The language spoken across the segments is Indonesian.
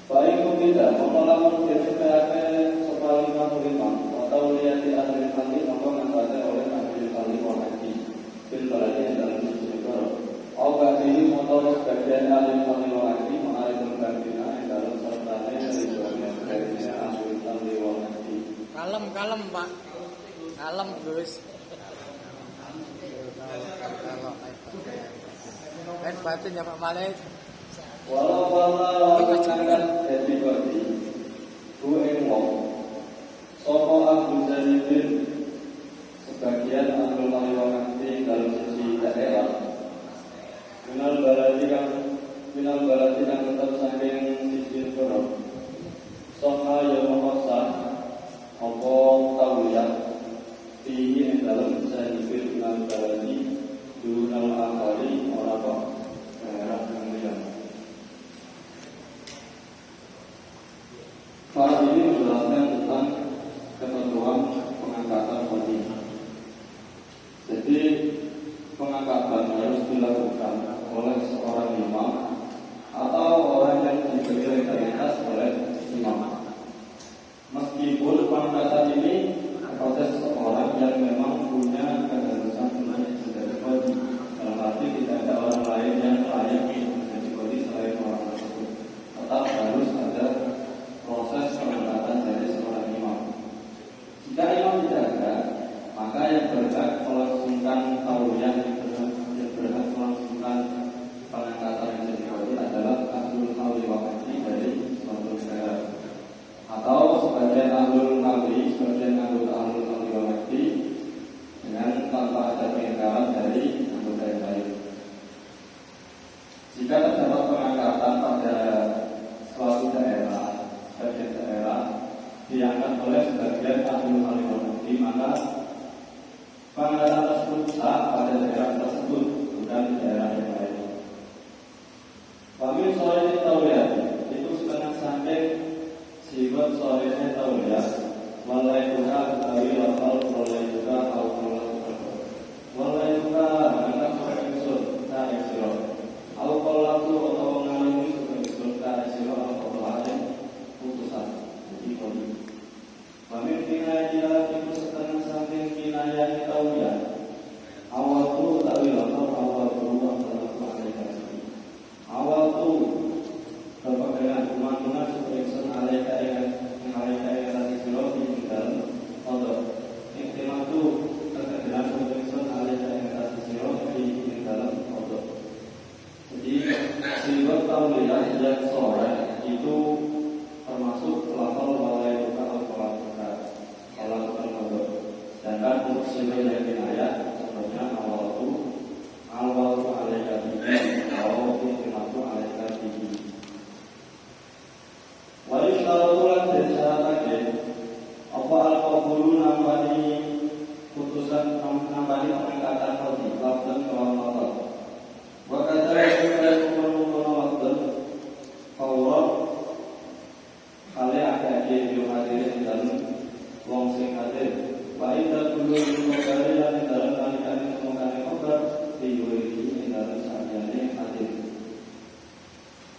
Baik tidak mengolamun diriake sopal lima atau lihat di ahli kali maka mengatakan oleh ahli kali wahdi bil baladi yang dalam sejauh awal ini motor sebagian ahli kali wahdi mengalihkan kardina yang dalam sertanya dari bagian kardina ahli kali wahdi. Kalem Pak, kalem Gus. Kan batin ya Pak Malik. Walau jadi bagi gue wong sopo Abu Jalibin sebagian ambil kaliwanganti dalam sisi daerah minal baladi yang tetap saking sisi berok soha yang memaksa opo tahu ya tinggi yang dalam Jalibin minal baladi dunal akhari orang daerah yang lihat. Far ini menjelaskan tentang ketentuan pengangkatan wanita. Jadi pengangkatan harus dilakukan oleh seorang imam atau orang yang diberi legalitas oleh imam. Meskipun pengangkatan ini proses seorang yang memang punya keharusan untuk menjadi wali. Dalam arti tidak ada orang lain yang layak untuk menjadi wali selain orang tersebut. Tetap harus ada proses pengangkatan dari seorang imam. Jika imam tidak ada, maka yang berhak melangsungkan tauyah, yang berhak melangsungkan pengangkatan yang jadi wali adalah ahlul halli waqti dari suatu negara, atau sebagian ahlul halli, sebagian anggota ahlul halli waqti dengan tanpa ada pengingkaran dari anggota yang lain. Jika terdapat pengangkatan pada suatu daerah, sebagian daerah diangkat oleh sebagian ahlul halli waqti, maka pengangkatan tersebut sah pada daerah tersebut, bukan di daerah yang lain. Kami sore tauyah itu setengah saking sifat sorenya tauyah, walai juga utawi lafal walai juga walai juga menangkap sebagai usul tak eksiro au kolatu atau mengalami sebagai usul tak eksiro atau lain putusan. Jadi kami kinayah itu setengah saking kinayah tauyah awal tu utawi lafal awal berubah dalam alaihi awal tu berpegangan kemana sebagai usul alaihi tadi siro di dalam kodok ikhtimah tu terkadang sebagai usul alaihi tadi siro di dalam kodok. Jadi sifat tauyah yang sore itu termasuk lafal walai buka al-qolat buka kalau bukan kodok. Sedangkan untuk sifat yang kinayah sebenarnya awal tu alaihi atau ikhtimah tu alaihi. Wali syaratulan dan syaratake apa al-qabulu nambani putusan nambani pengangkatan hati lafdan kelawan lafal wa kadhalika umur lafdan fawra kale akeh yo hadir dalam wong sing hadir wa idza kullu mukari lan dalam alikane mukari obat diwiri dalam sajane hadir.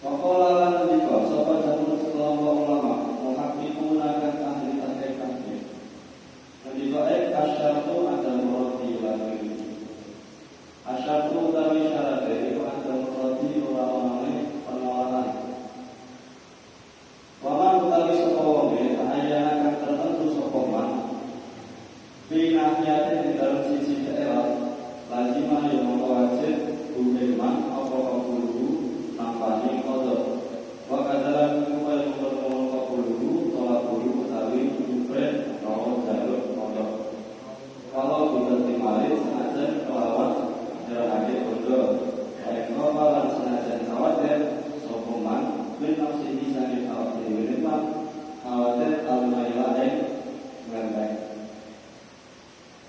Waqala lan dika sapa jatuh sekelompok ulama muhaqqiquna kan ahli tahqiq. Jadi baik asyaratu ada muradi lagi. Asyaratu utawi syarat itu ada muradi orang-orang penolakan. Waman utawi sapa wong ayana kan tertentu sapa man pinahiyate di dalam sisi daerah lazimah yang wajib bukan apa kabulu nampani kodok wa kadalan kumpai mempertolong kabulu tolak bulu utawi jufren atau jalur kodok. Kalau bukan timali senajan kelawan jarakake kodok baik nopalan senajan khawatir sokuman bin nafsihi sakit khawatir wirman khawatir al-mailain ngertek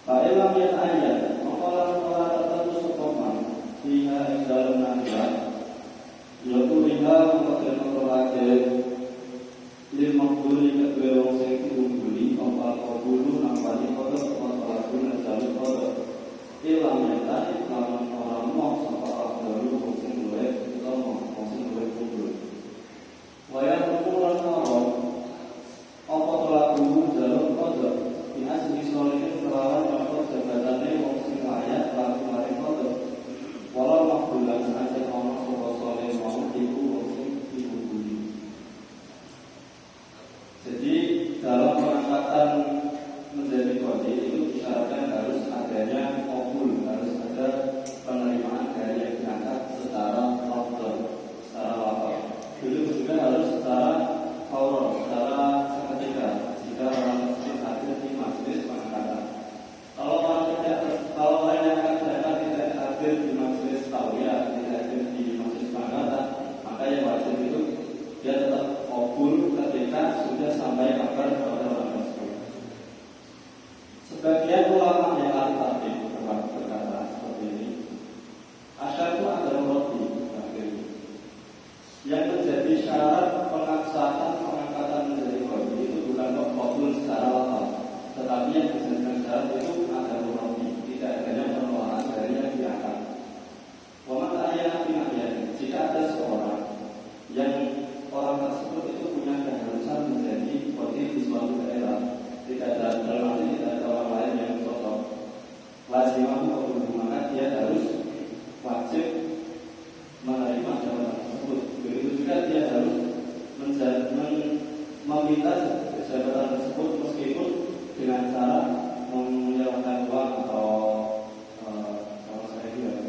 Fa'ilam yang ayat mengkolam-kolam tertentu sokoman sehingga yang dalam nasihat yaitu liha mengkolam-kolam lima buli kedua wong sing diungguli apa kabulu nampani kodok masalah guna jalur kodok ilam yang tadi lawan orang mau sampai abdalu wong sing luwih utama wong sing luwih unggul wayang suatu daerah tidak ada dalam arti tidak ada orang lain yang cocok, lazimah itu maka dia harus wajib menerima jabatan tersebut. Begitu juga dia harus meminta jabatan tersebut meskipun dengan cara menyerahkan uang atau kalau saya juga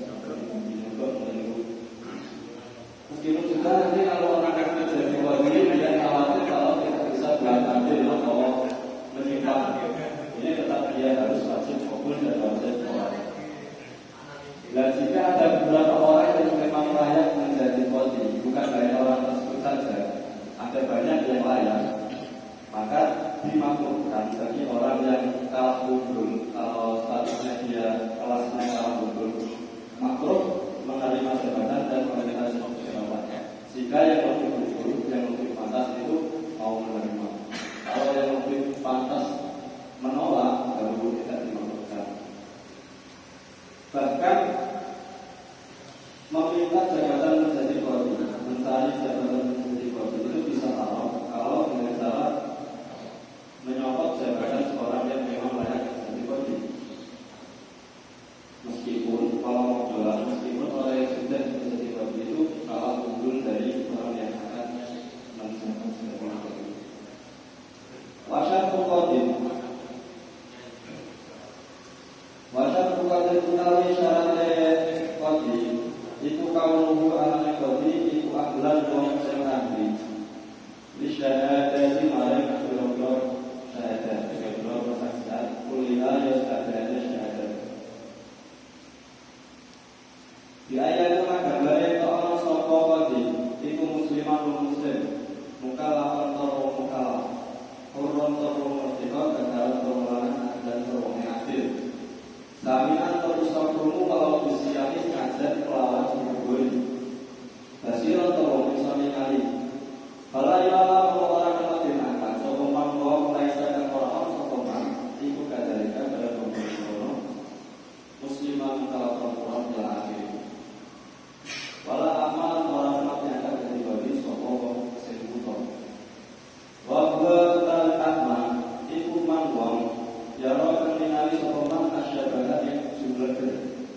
meskipun juga nanti kalau orang yang menjadi wali dia khawatir kalau tidak bisa berangkat atau menyimpang ini tetap dia harus wajib fokus dan wajib sholat. Dan jika ada beberapa orang yang memang layak menjadi wali, bukan hanya orang tersebut saja, ada banyak yang layak, maka dimakruhkan bagi orang yang kalah unggul, kalau statusnya dia kelasnya kalah unggul, makruh menerima jabatan dan menerima jabatan. Jika yang lebih unggul, yang lebih pantas itu mau menerima. Kalau yang lebih pantas menolak, baru tidak dimakruhkan. Bahkan meminta jabatan menjadi wali, mencari jabatan menjadi wali itu bisa haram kalau dengan cara menyopot jabatan seorang yang memang layak menjadi wali. Meskipun kalau mau jualan, meskipun orang yang sudah menjadi wali itu kalah unggul dari orang yang akan menjabat sebagai wali. Wasyaratul qadim utawi syaratnya qadim itu kaunuhu anane qadim itu aklan wong sing ahli. Bisyahadati maring biro-biro syahadat, biro persaksian, kuliah ya sadane syahadat. Di ayat itu gambare ana sapa qadim iku musliman muslim, mukallafan turu mukallaf. Hurun turu merdeka kadaran turu lanang dan turu adil. Samian turu sakrungu walau disiani ngajar kelawan diburi. Basiran turu bisa ningali. Bala ilaha orang kemadinakan sokoman bahwa mulai sedang orang sokoman iku kadalika pada pembunuh musliman kalau perempuan yang akhir. Bala amal orang kemadinakan dari bagi sokong sebuton. Wabah takman iku mangwang jaro keminali sokoman asyabalah yang jumlah gede.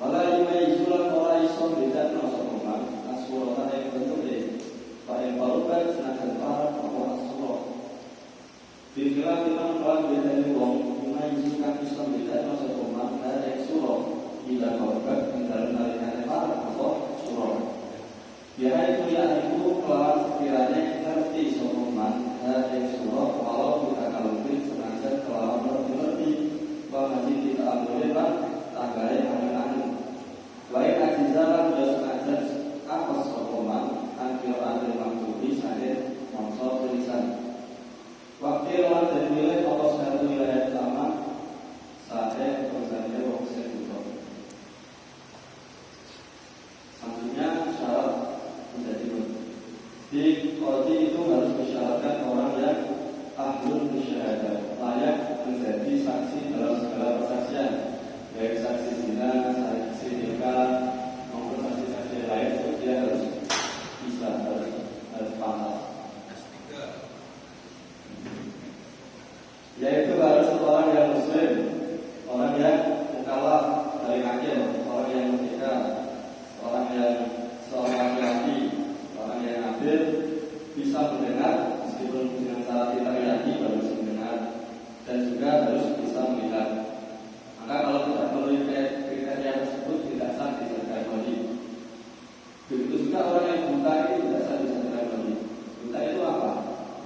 Wala imai sulam ora iso beda no sokoman asuratan yang bentuk deh. Paling barukan senajan parah bahwa Rasulullah bila kita melakukan beda di wong Bunga Yusufkan Islam beda masa rumah dari surah bila barukan dalam narikannya parah bahwa surah biar itu ya itu kelawan sekiranya ngerti sokoman dari surah walau kita kalupin senajan kelawan lebih bahwa masih kita ambil tanggalnya angin-angin lain ajizalan sudah senajan apa sokoman akhir maktubi saya mongso tulisan. Waktu lawan dan nilai Allah satu wilayah utama saya perusahaannya waktu saya tutup. Selanjutnya syarat menjadi wali. Di qadi itu harus mensyaratkan orang yang ahlul musyahadah, layak menjadi saksi dalam segala persaksian, baik saksi zina, saksi nikah maupun saksi-saksi lain itu dia harus harus pantas. Yaitu harus orang yang muslim, orang yang mukallaf dari akil, orang yang merdeka, orang yang seorang laki, orang yang adil, bisa mendengar meskipun dengan cara tidak yakin baru bisa mendengar, dan juga harus bisa melihat. Maka kalau tidak memenuhi kriteria tersebut tidak sah dijadikan wali. Begitu juga orang yang buta itu tidak sah dijadikan wali. Buta itu apa?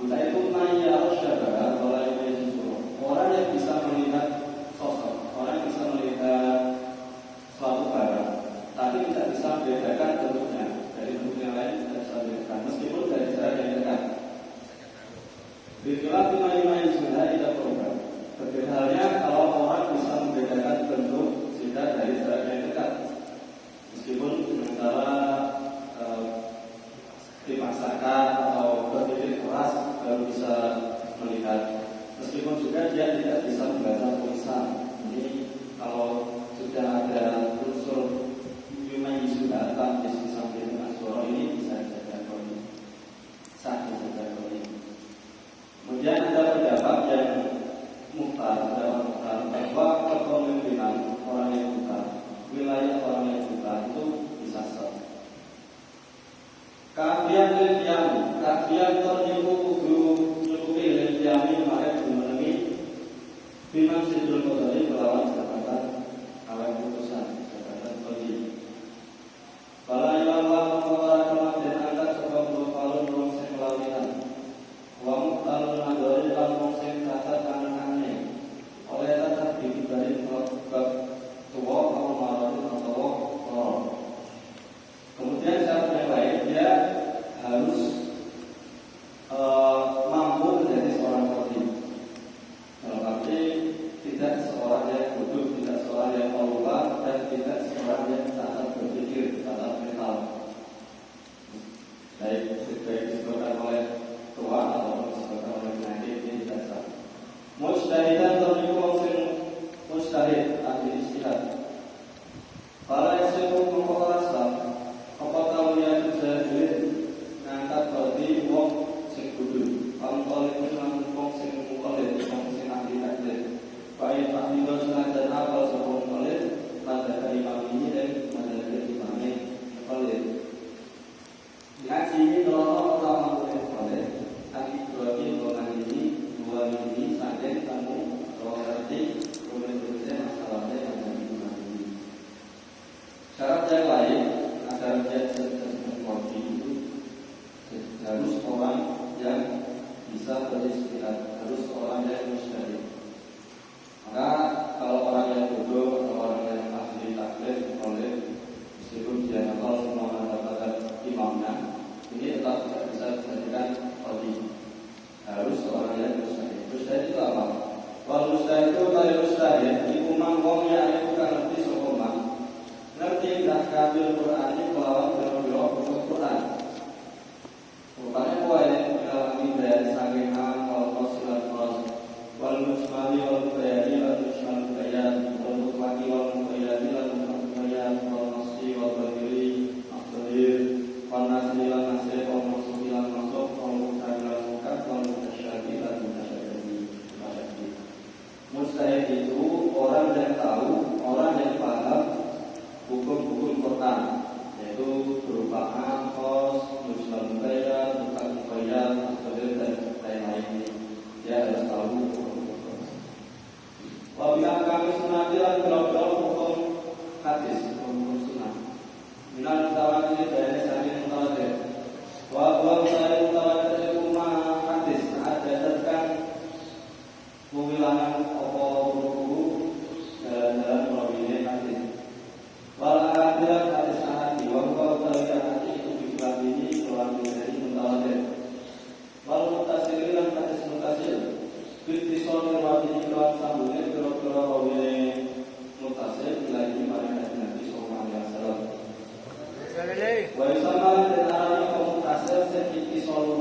Buta itu mayyarus syabah wala yumayyizu. Orang yang bisa melihat sosok, orang yang bisa melihat suatu barang, tapi tidak bisa membedakan bentuknya dari bentuk yang lain, tidak bisa membedakan meskipun dari jarak yang dekat. Biklah yumayyizu tidak program. Berbeda halnya kalau orang bisa membedakan bentuk jika dari jarak yang dekat, meskipun dengan cara dipaksakan atau berpikir keras baru bisa melihat. Meskipun juga dia tidak bisa membaca tulisan. Ini kalau sudah ada unsur human isu datang di samping dengan suara ini bisa dijaga koni, sah dijaga koni. kajian terniku kudu nyukupi lentiami marek dimenangi biman sidul kodari melawan jabatan awal putusan jabatan kodi. Bala ilang mengawara kematian angkat sebab berpalun wong sing lawinan wong talun mandori lan wong sing cacat kanan-kanane oleh tetap diberi sebab tua atau marani atau loro. Kemudian syarat yang lain dia harus mampu menjadi seorang kodi. Dalam arti tidak seorang yang bodoh, tidak seorang yang pelupa, dan tidak seorang yang cacat berpikir, cacat mental. Baik disebutkan oleh tua atau disebutkan oleh penyakit ini tidak sah. Mujtahidan terniku wong sing mujtahid ahli ijtihad. Para yasiku mengkolaraslah apa tahu ya jahilin ngangkat berarti wong sing kudu pantol itu nang wong sing mukolit wong sing ahli takdir baik ahli dan apal sebelum mukolit pada imam ini dan pada imamnya mukolit ngaji ini nolong utama mukolit ahli berarti golongan ini dua ini saja kamu kalau berarti kemudian masalahnya yang ada ini syarat yang lain agar menjadi kodi itu harus orang yang bisa beristirahat, harus orang yang mujtahid. Maka kalau orang yang bodoh atau orang yang ahli taklif oleh meskipun dia hafal semua kata-kata imamnya, ini tetap tidak bisa dijadikan kodi. Harus orang yang mujtahid. Mujtahid itu apa? Kalau mujtahid itu kalau mujtahid iku mangkong ya itu kan ngerti sokoman. Ngerti tak kabel Quran ini melawan biro-biro Quran. Rupanya kuai mengalami dari sangehan wal qasilat wal mujmali wal bayani wal mujmal bayan wal mutlaqi wal muqayyadi wal muqayyad wal nasi wal badiri afdalir wal nasri wal nasri wal masuki wal masuk wal muqtadi wal muqad wal mutasyadi wal mutasyadi. Mujtahid itu orang yang tahu, orang yang paham hukum-hukum Quran, yaitu berupa angkos, mujmal muqayyad, mutlaq muqayyad, afdalir dan lain-lain. Dia harus tahu hukum-hukum. Wabilah kami sunati dan hukum hadis, hukum sunnah. Minal mutawatir dari saking mutawatir. Wa dari mutawatir umma hadis adatkan muwilangan opo dalam perawian hadis. Wal ahadirat hadis ahadi wa huwa hadis itu dibilang ini keluar dari mutawatir. Wal mutasil dan hadis mutasil bitisol riwayat keluar sambungnya kira-kira rawi mutasil lagi pada Nabi sallallahu alaihi wasallam. Wa isama dan arani mutasil sedikit soal